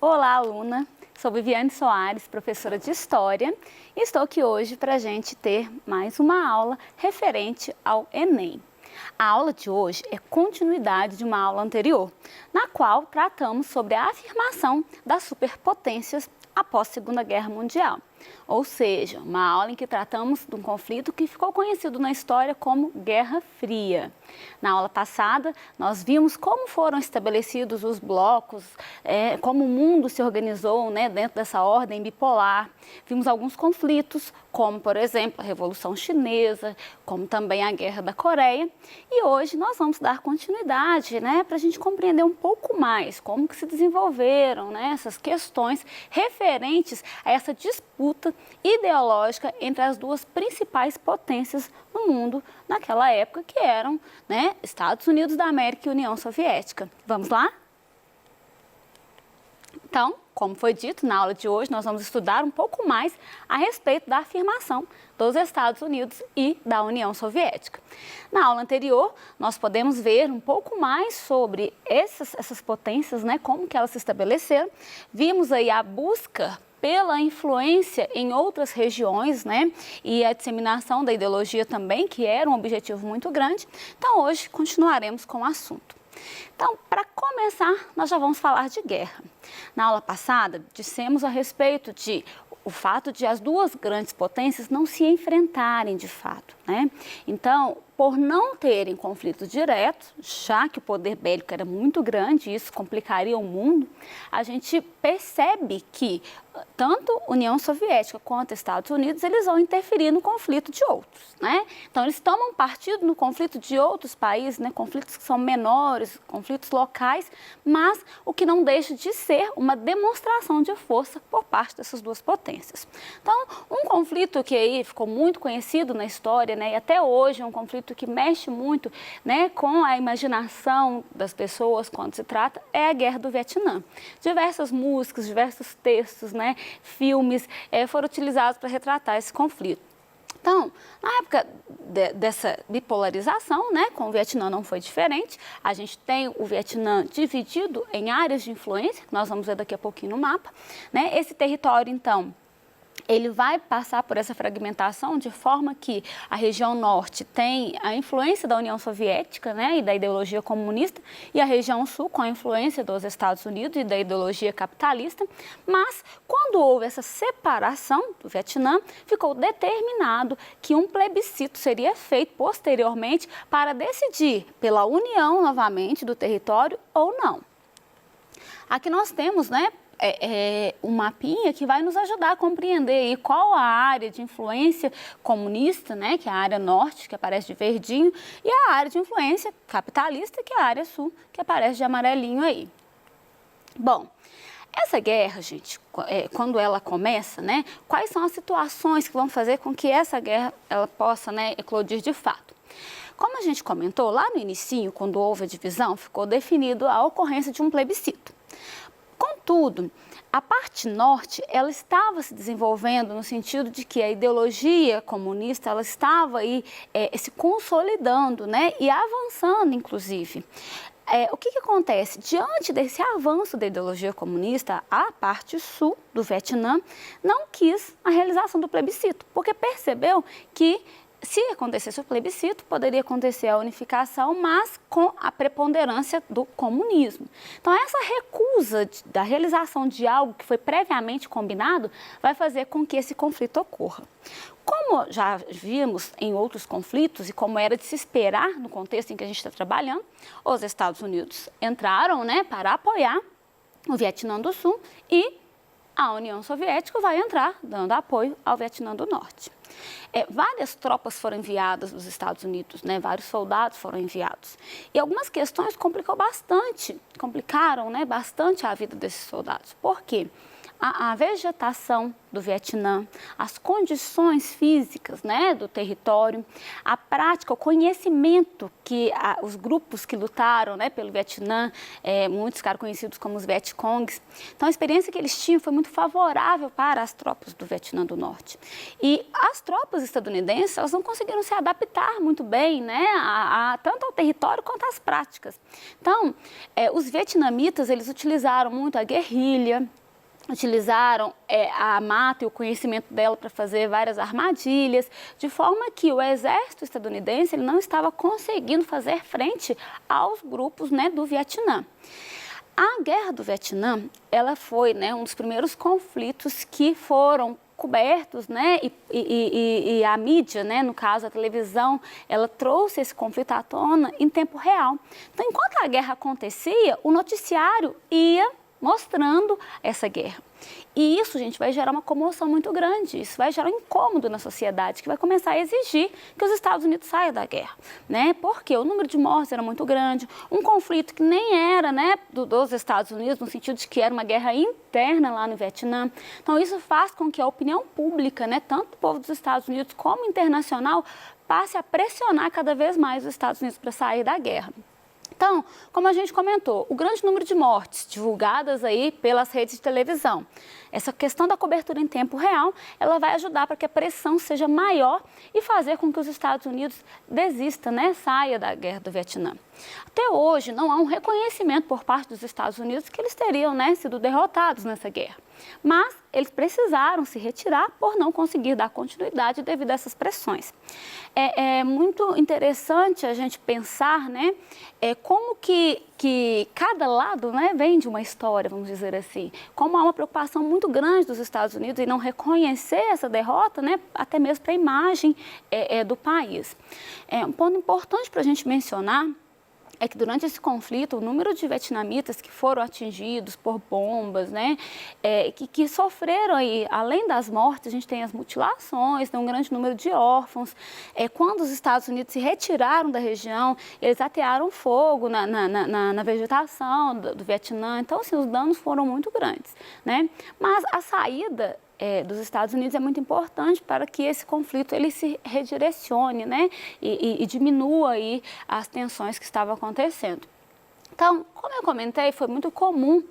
Olá, aluna! Sou Viviane Soares, professora de História, e estou aqui hoje para a gente ter mais uma aula referente ao Enem. A aula de hoje é continuidade de uma aula anterior, na qual tratamos sobre a afirmação das superpotências após a Segunda Guerra Mundial. Ou seja, uma aula em que tratamos de um conflito que ficou conhecido na história como Guerra Fria. Na aula passada, nós vimos como foram estabelecidos os blocos, como o mundo se organizou, dentro dessa ordem bipolar. Vimos alguns conflitos, como, por exemplo, a Revolução Chinesa, como também a Guerra da Coreia. E hoje nós vamos dar continuidade, para a gente compreender um pouco mais como que se desenvolveram, essas questões referentes a essa disputa ideológica entre as duas principais potências no mundo naquela época, que eram, Estados Unidos da América e União Soviética. Vamos lá? Então, como foi dito, na aula de hoje nós vamos estudar um pouco mais a respeito da afirmação dos Estados Unidos e da União Soviética. Na aula anterior, nós podemos ver um pouco mais sobre essas potências, como que elas se estabeleceram. Vimos aí a busca pela influência em outras regiões, e a disseminação da ideologia também, que era um objetivo muito grande. Então, hoje continuaremos com o assunto. Então, para começar, nós já vamos falar de guerra. Na aula passada, dissemos a respeito de o fato de as duas grandes potências não se enfrentarem de fato, Então, por não terem conflito direto, já que o poder bélico era muito grande e isso complicaria o mundo, a gente percebe que tanto União Soviética quanto Estados Unidos, eles vão interferir no conflito de outros, Então, eles tomam partido no conflito de outros países, conflitos que são menores, conflitos locais, mas o que não deixa de ser uma demonstração de força por parte dessas duas potências. Então, um conflito que aí ficou muito conhecido na história, e até hoje é um conflito que mexe muito, com a imaginação das pessoas quando se trata, é a Guerra do Vietnã. Diversas músicas, diversos textos, filmes foram utilizados para retratar esse conflito. Então, na época dessa bipolarização, com o Vietnã não foi diferente. A gente tem o Vietnã dividido em áreas de influência, que nós vamos ver daqui a pouquinho no mapa, Esse território, então, ele vai passar por essa fragmentação de forma que a região norte tem a influência da União Soviética, e da ideologia comunista, e a região sul com a influência dos Estados Unidos e da ideologia capitalista. Mas, quando houve essa separação do Vietnã, ficou determinado que um plebiscito seria feito posteriormente para decidir pela união novamente do território ou não. Aqui nós temos, um mapinha que vai nos ajudar a compreender aí qual a área de influência comunista, que é a área norte, que aparece de verdinho, e a área de influência capitalista, que é a área sul, que aparece de amarelinho aí. Bom, essa guerra, gente, quando ela começa, quais são as situações que vão fazer com que essa guerra ela possa, eclodir de fato? Como a gente comentou, lá no inicinho, quando houve a divisão, ficou definido a ocorrência de um plebiscito. Contudo, a parte norte, ela estava se desenvolvendo no sentido de que a ideologia comunista, ela estava aí se consolidando, e avançando, inclusive. O que acontece? Diante desse avanço da ideologia comunista, a parte sul do Vietnã não quis a realização do plebiscito, porque percebeu que se acontecesse o plebiscito, poderia acontecer a unificação, mas com a preponderância do comunismo. Então, essa recusa da realização de algo que foi previamente combinado vai fazer com que esse conflito ocorra. Como já vimos em outros conflitos e como era de se esperar no contexto em que a gente está trabalhando, os Estados Unidos entraram, para apoiar o Vietnã do Sul e a União Soviética vai entrar dando apoio ao Vietnã do Norte. Várias tropas foram enviadas dos Estados Unidos, vários soldados foram enviados. E algumas questões complicaram bastante a vida desses soldados. Por quê? a vegetação do Vietnã, as condições físicas, né, do território, a prática, o conhecimento que os grupos que lutaram, né, pelo Vietnã, muitos ficaram conhecidos como os Vietcongs. Então, a experiência que eles tinham foi muito favorável para as tropas do Vietnã do Norte. E as tropas estadunidenses, elas não conseguiram se adaptar muito bem, né, tanto ao território quanto às práticas. Então, os vietnamitas, eles utilizaram muito a guerrilha, utilizaram a mata e o conhecimento dela para fazer várias armadilhas, de forma que o exército estadunidense ele não estava conseguindo fazer frente aos grupos, né, do Vietnã. A Guerra do Vietnã, ela foi, né, um dos primeiros conflitos que foram cobertos, né, e a mídia, né, no caso a televisão, ela trouxe esse conflito à tona em tempo real. Então, enquanto a guerra acontecia, o noticiário ia mostrando essa guerra. E isso, gente, vai gerar uma comoção muito grande, isso vai gerar um incômodo na sociedade, que vai começar a exigir que os Estados Unidos saiam da guerra, né? Porque o número de mortes era muito grande, um conflito que nem era, né, dos Estados Unidos, no sentido de que era uma guerra interna lá no Vietnã. Então, isso faz com que a opinião pública, né, tanto do povo dos Estados Unidos como internacional, passe a pressionar cada vez mais os Estados Unidos para sair da guerra. Então, como a gente comentou, o grande número de mortes divulgadas aí pelas redes de televisão, essa questão da cobertura em tempo real, ela vai ajudar para que a pressão seja maior e fazer com que os Estados Unidos desista, né, saia da guerra do Vietnã. Até hoje, não há um reconhecimento por parte dos Estados Unidos que eles teriam, né, sido derrotados nessa guerra. Mas eles precisaram se retirar por não conseguir dar continuidade devido a essas pressões. É muito interessante a gente pensar, né, como que cada lado, né, vem de uma história, vamos dizer assim. Como há uma preocupação muito grande dos Estados Unidos em não reconhecer essa derrota, né, até mesmo para a imagem do país. Um ponto importante para a gente mencionar é que durante esse conflito, o número de vietnamitas que foram atingidos por bombas, né, que sofreram aí, além das mortes, a gente tem as mutilações, tem um grande número de órfãos. Quando os Estados Unidos se retiraram da região, eles atearam fogo na vegetação do Vietnã, então, assim, os danos foram muito grandes, né? Mas a saída dos Estados Unidos é muito importante para que esse conflito ele se redirecione, né, e diminua aí as tensões que estavam acontecendo. Então, como eu comentei, foi muito comum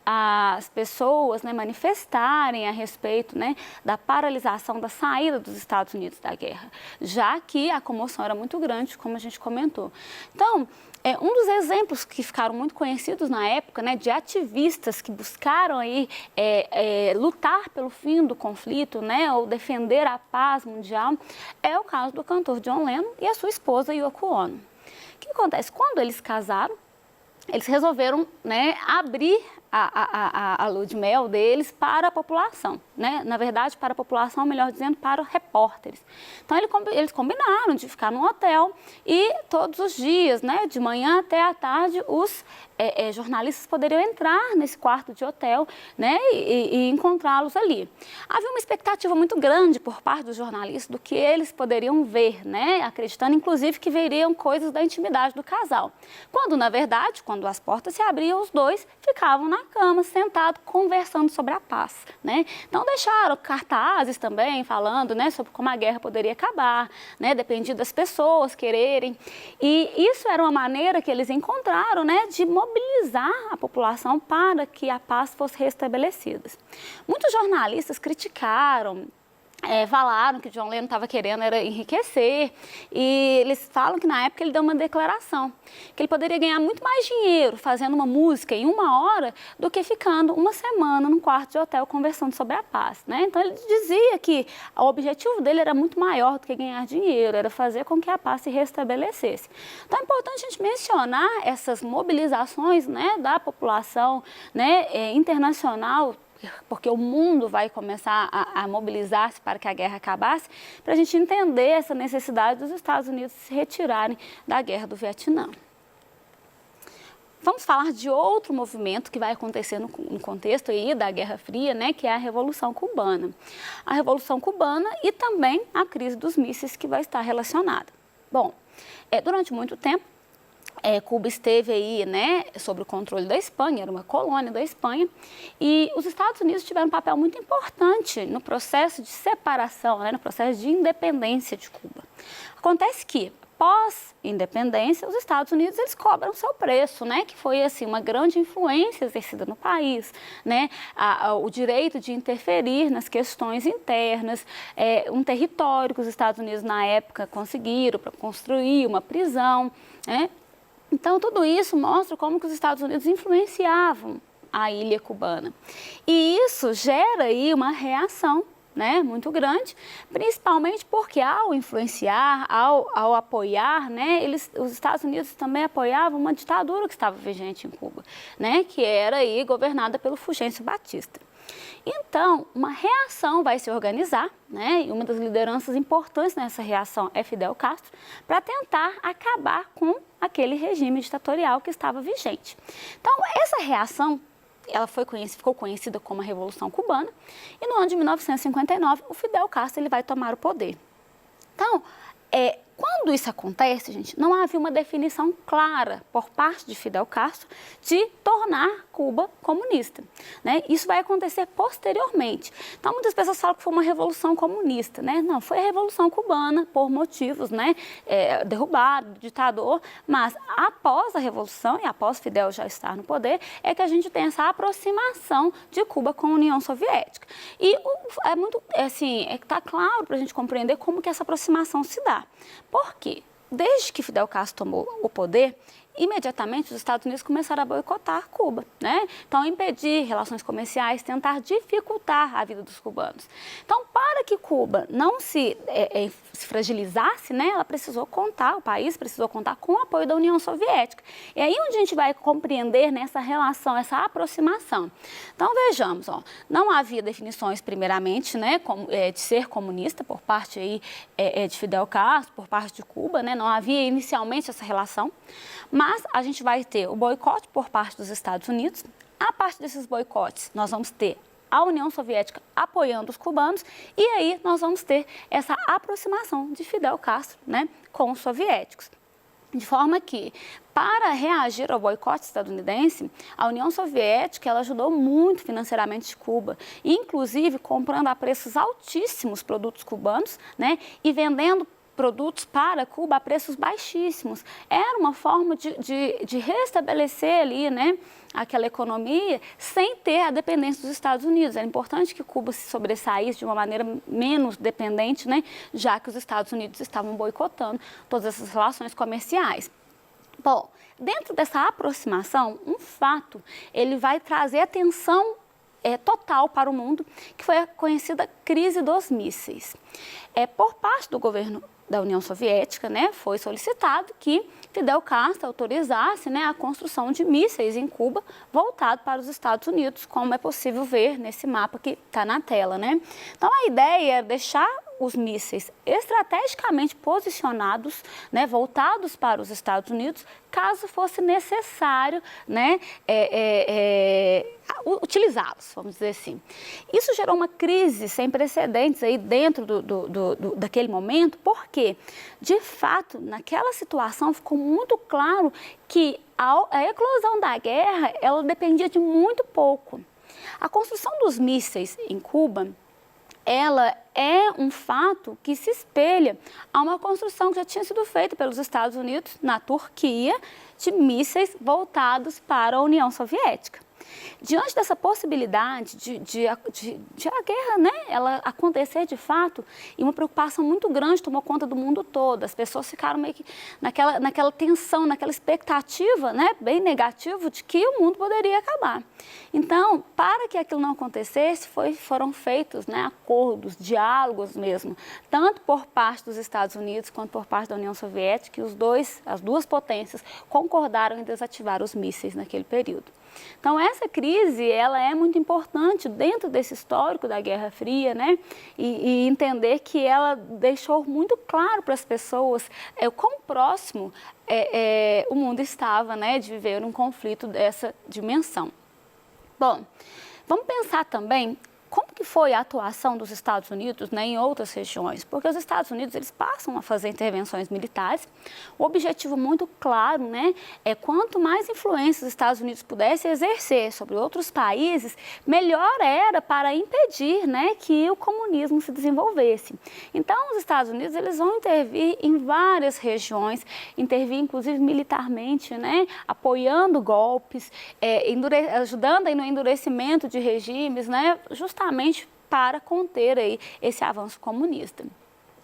as pessoas, né, manifestarem a respeito, né, da paralisação da saída dos Estados Unidos da guerra, já que a comoção era muito grande, como a gente comentou. Então, um dos exemplos que ficaram muito conhecidos na época, né, de ativistas que buscaram aí, lutar pelo fim do conflito, né, ou defender a paz mundial, é o caso do cantor John Lennon e a sua esposa Yoko Ono. O que acontece? Quando eles casaram, eles resolveram, né, abrir a lua de mel deles para a população, né? Na verdade, para a população, melhor dizendo, para os repórteres. Então, eles combinaram de ficar num hotel e todos os dias, né, de manhã até à tarde, os jornalistas poderiam entrar nesse quarto de hotel, né, e encontrá-los ali. Havia uma expectativa muito grande por parte dos jornalistas do que eles poderiam ver, né, acreditando, inclusive, que veriam coisas da intimidade do casal. Quando, na verdade, quando as portas se abriam, os dois ficavam na cama, sentados, conversando sobre a paz, né? Então, deixaram cartazes também, falando, né, sobre como a guerra poderia acabar, né, dependia das pessoas quererem. E isso era uma maneira que eles encontraram, né, de mobilizar a população para que a paz fosse restabelecida. Muitos jornalistas criticaram, falaram que John Lennon estava querendo era enriquecer, e eles falam que na época ele deu uma declaração, que ele poderia ganhar muito mais dinheiro fazendo uma música em 1 hora do que ficando uma semana num quarto de hotel conversando sobre a paz, né? Então ele dizia que o objetivo dele era muito maior do que ganhar dinheiro, era fazer com que a paz se restabelecesse. Então é importante a gente mencionar essas mobilizações, né, da população, né, internacional, porque o mundo vai começar a mobilizar-se para que a guerra acabasse, para a gente entender essa necessidade dos Estados Unidos se retirarem da guerra do Vietnã. Vamos falar de outro movimento que vai acontecer no contexto aí da Guerra Fria, né, que é a Revolução Cubana. A Revolução Cubana e também a crise dos mísseis que vai estar relacionada. Bom, durante muito tempo, Cuba esteve aí, né, sob o controle da Espanha, era uma colônia da Espanha, e os Estados Unidos tiveram um papel muito importante no processo de separação, né, no processo de independência de Cuba. Acontece que, pós-independência, os Estados Unidos eles cobram seu preço, né, que foi assim uma grande influência exercida no país, né, o direito de interferir nas questões internas, um território que os Estados Unidos na época conseguiram para construir uma prisão, né. Então, tudo isso mostra como que os Estados Unidos influenciavam a ilha cubana. E isso gera aí uma reação, né, muito grande, principalmente porque ao influenciar, ao apoiar, né, os Estados Unidos também apoiavam uma ditadura que estava vigente em Cuba, né, que era aí governada pelo Fulgêncio Batista. Então, uma reação vai se organizar, né, e uma das lideranças importantes nessa reação é Fidel Castro, para tentar acabar com aquele regime ditatorial que estava vigente. Então, essa reação, ela ficou conhecida como a Revolução Cubana, e no ano de 1959, o Fidel Castro ele vai tomar o poder. Então, quando isso acontece, gente, não havia uma definição clara por parte de Fidel Castro de tornar Cuba comunista, né? Isso vai acontecer posteriormente. Então, muitas pessoas falam que foi uma revolução comunista, né? Não, foi a Revolução Cubana por motivos, né? Derrubado, ditador, mas após a Revolução e após Fidel já estar no poder, é que a gente tem essa aproximação de Cuba com a União Soviética. E está claro para a gente compreender como que essa aproximação se dá. Por quê? Desde que Fidel Castro tomou o poder, imediatamente os Estados Unidos começaram a boicotar Cuba, né? Então, impedir relações comerciais, tentar dificultar a vida dos cubanos. Então, para que Cuba não se fragilizasse, né, o país precisou contar com o apoio da União Soviética. E aí onde a gente vai compreender nessa relação, essa aproximação. Então, vejamos, não havia definições, primeiramente, né, de ser comunista por parte aí, de Fidel Castro, por parte de Cuba, né? Não havia inicialmente essa relação. Mas a gente vai ter o boicote por parte dos Estados Unidos. A parte desses boicotes, nós vamos ter a União Soviética apoiando os cubanos e aí nós vamos ter essa aproximação de Fidel Castro, né, com os soviéticos. De forma que, para reagir ao boicote estadunidense, a União Soviética ela ajudou muito financeiramente Cuba, inclusive comprando a preços altíssimos produtos cubanos, né, e vendendo produtos para Cuba a preços baixíssimos. Era uma forma de restabelecer ali, né, aquela economia sem ter a dependência dos Estados Unidos. Era importante que Cuba se sobressaísse de uma maneira menos dependente, né, já que os Estados Unidos estavam boicotando todas essas relações comerciais. Bom, dentro dessa aproximação, um fato, ele vai trazer atenção total para o mundo, que foi a conhecida crise dos mísseis. Por parte do governo da União Soviética, né, foi solicitado que Fidel Castro autorizasse, né, a construção de mísseis em Cuba voltado para os Estados Unidos, como é possível ver nesse mapa que está na tela, né? Então, a ideia é deixar os mísseis estrategicamente posicionados, né, voltados para os Estados Unidos, caso fosse necessário, né, utilizá-los, vamos dizer assim. Isso gerou uma crise sem precedentes aí dentro daquele momento, porque, de fato, naquela situação ficou muito claro que a eclosão da guerra, ela dependia de muito pouco. A construção dos mísseis em Cuba, ela é um fato que se espelha a uma construção que já tinha sido feita pelos Estados Unidos na Turquia de mísseis voltados para a União Soviética. Diante dessa possibilidade de a guerra, né, ela acontecer de fato, e uma preocupação muito grande tomou conta do mundo todo, as pessoas ficaram meio que naquela tensão, naquela expectativa, né, bem negativa de que o mundo poderia acabar. Então, para que aquilo não acontecesse, foram feitos, né, acordos, diálogos mesmo, tanto por parte dos Estados Unidos quanto por parte da União Soviética, que as duas potências concordaram em desativar os mísseis naquele período. Então, essa crise, ela é muito importante dentro desse histórico da Guerra Fria, né? E entender que ela deixou muito claro para as pessoas o quão próximo o mundo estava, né, de viver um conflito dessa dimensão. Bom, vamos pensar também como que foi a atuação dos Estados Unidos, né, em outras regiões? Porque os Estados Unidos, eles passam a fazer intervenções militares. O objetivo muito claro, né, é quanto mais influência os Estados Unidos pudessem exercer sobre outros países, melhor era para impedir, né, que o comunismo se desenvolvesse. Então, os Estados Unidos, eles vão intervir em várias regiões, intervir inclusive militarmente, né, apoiando golpes, ajudando aí no endurecimento de regimes, né, justamente para conter aí esse avanço comunista.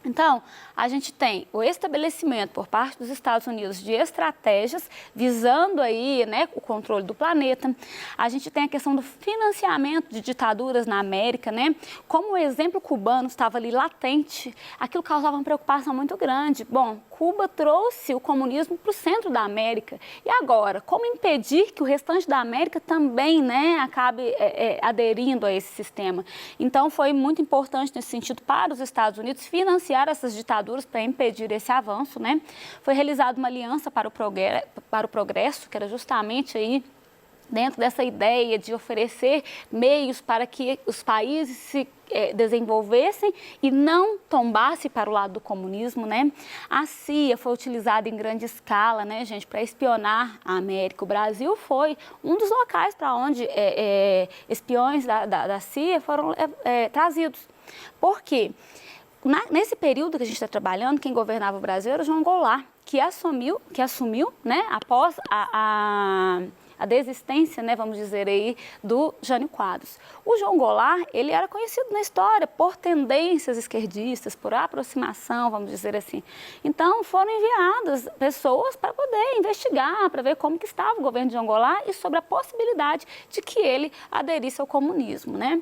Então, a gente tem o estabelecimento por parte dos Estados Unidos de estratégias visando aí, né, o controle do planeta. A gente tem a questão do financiamento de ditaduras na América, né? Como o exemplo cubano estava ali latente, aquilo causava uma preocupação muito grande. Bom, Cuba trouxe o comunismo para o centro da América. E agora, como impedir que o restante da América também, né, acabe aderindo a esse sistema? Então, foi muito importante nesse sentido para os Estados Unidos financiar essas ditaduras para impedir esse avanço, né? Foi realizada uma aliança para o progresso, que era justamente aí dentro dessa ideia de oferecer meios para que os países se desenvolvessem e não tombasse para o lado do comunismo, né? A CIA foi utilizada em grande escala, né, gente, para espionar a América. O Brasil foi um dos locais para onde espiões da CIA foram trazidos. Por quê? Nesse período que a gente está trabalhando, quem governava o Brasil era o João Goulart, que assumiu, né, após a desistência, né, vamos dizer aí, do Jânio Quadros. O João Goulart, ele era conhecido na história por tendências esquerdistas, por aproximação, vamos dizer assim. Então, foram enviadas pessoas para poder investigar, para ver como que estava o governo de João Goulart e sobre a possibilidade de que ele aderisse ao comunismo, né?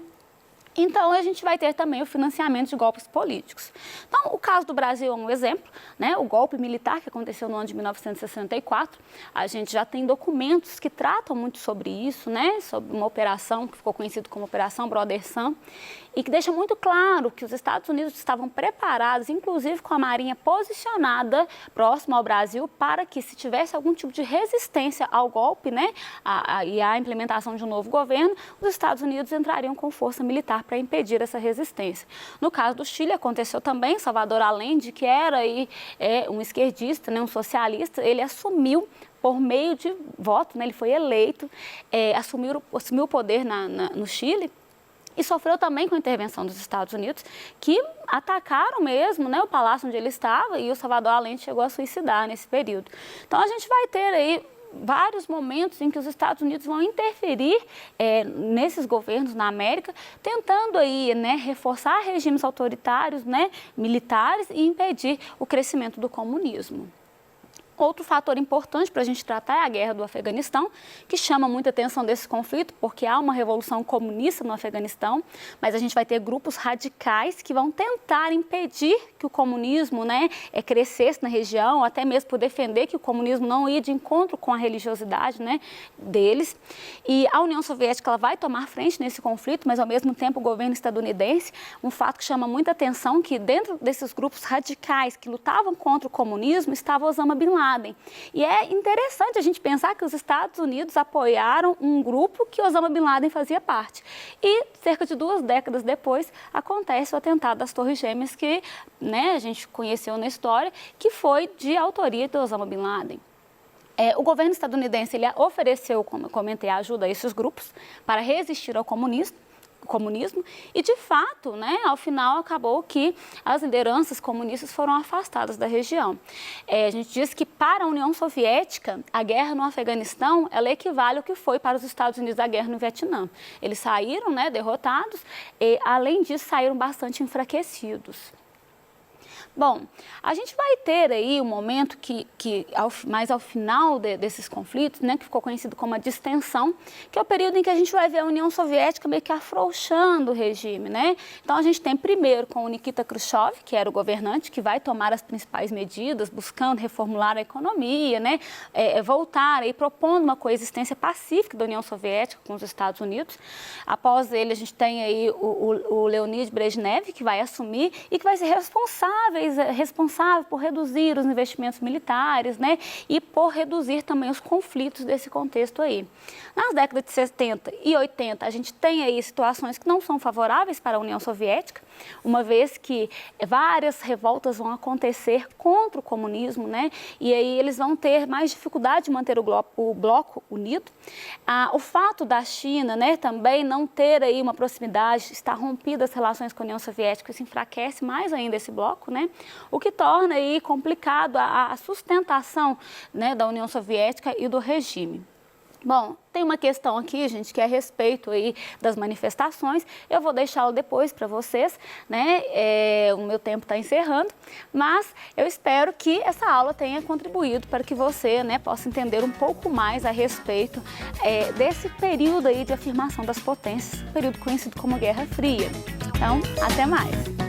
Então, a gente vai ter também o financiamento de golpes políticos. Então, o caso do Brasil é um exemplo, né? O golpe militar que aconteceu no ano de 1964, a gente já tem documentos que tratam muito sobre isso, né? Sobre uma operação que ficou conhecida como Operação Brother Sam, e que deixa muito claro que os Estados Unidos estavam preparados, inclusive com a Marinha posicionada próximo ao Brasil, para que, se tivesse algum tipo de resistência ao golpe, né, e à implementação de um novo governo, os Estados Unidos entrariam com força militar para impedir essa resistência. No caso do Chile, aconteceu também. Salvador Allende, que era aí, um esquerdista, né, um socialista, ele assumiu por meio de voto, né, ele foi eleito, assumiu o poder no Chile, e sofreu também com a intervenção dos Estados Unidos, que atacaram mesmo, né, o palácio onde ele estava, e o Salvador Allende chegou a suicidar nesse período. Então, a gente vai ter aí vários momentos em que os Estados Unidos vão interferir nesses governos na América, tentando aí, né, reforçar regimes autoritários, né, militares e impedir o crescimento do comunismo. Outro fator importante para a gente tratar é a guerra do Afeganistão, que chama muita atenção desse conflito, porque há uma revolução comunista no Afeganistão, mas a gente vai ter grupos radicais que vão tentar impedir que o comunismo, né, crescesse na região, até mesmo por defender que o comunismo não ia de encontro com a religiosidade, né, deles. E a União Soviética ela vai tomar frente nesse conflito, mas ao mesmo tempo o governo estadunidense, um fato que chama muita atenção, que dentro desses grupos radicais que lutavam contra o comunismo estava Osama Bin Laden. E é interessante a gente pensar que os Estados Unidos apoiaram um grupo que Osama Bin Laden fazia parte. E cerca de 2 décadas depois acontece o atentado das Torres Gêmeas que, né, a gente conheceu na história, que foi de autoria de Osama Bin Laden. O governo estadunidense ele ofereceu, como eu comentei, ajuda a esses grupos para resistir ao comunismo, e de fato, né, ao final acabou que as lideranças comunistas foram afastadas da região. A gente diz que para a União Soviética a guerra no Afeganistão ela equivale ao que foi para os Estados Unidos a guerra no Vietnã. Eles saíram, né, derrotados e além disso saíram bastante enfraquecidos. Bom, a gente vai ter aí um momento mais ao final desses conflitos, né, que ficou conhecido como a distensão, que é o período em que a gente vai ver a União Soviética meio que afrouxando o regime, né? Então, a gente tem primeiro com o Nikita Khrushchev, que era o governante, que vai tomar as principais medidas, buscando reformular a economia, né, voltar e propondo uma coexistência pacífica da União Soviética com os Estados Unidos. Após ele, a gente tem aí o Leonid Brezhnev, que vai assumir e que vai ser responsável responsável por reduzir os investimentos militares, né, e por reduzir também os conflitos desse contexto aí. Nas décadas de 70 e 80, a gente tem aí situações que não são favoráveis para a União Soviética, uma vez que várias revoltas vão acontecer contra o comunismo, né, e aí eles vão ter mais dificuldade de manter o bloco unido. O fato da China, né, também não ter aí uma proximidade, estar rompidas as relações com a União Soviética, isso enfraquece mais ainda esse bloco, né, o que torna aí complicado a sustentação, né, da União Soviética e do regime. Bom, tem uma questão aqui, gente, que é a respeito aí das manifestações. Eu vou deixá-lo depois para vocês, né? O meu tempo está encerrando, mas eu espero que essa aula tenha contribuído para que você, né, possa entender um pouco mais a respeito desse período aí de afirmação das potências, período conhecido como Guerra Fria. Então, até mais!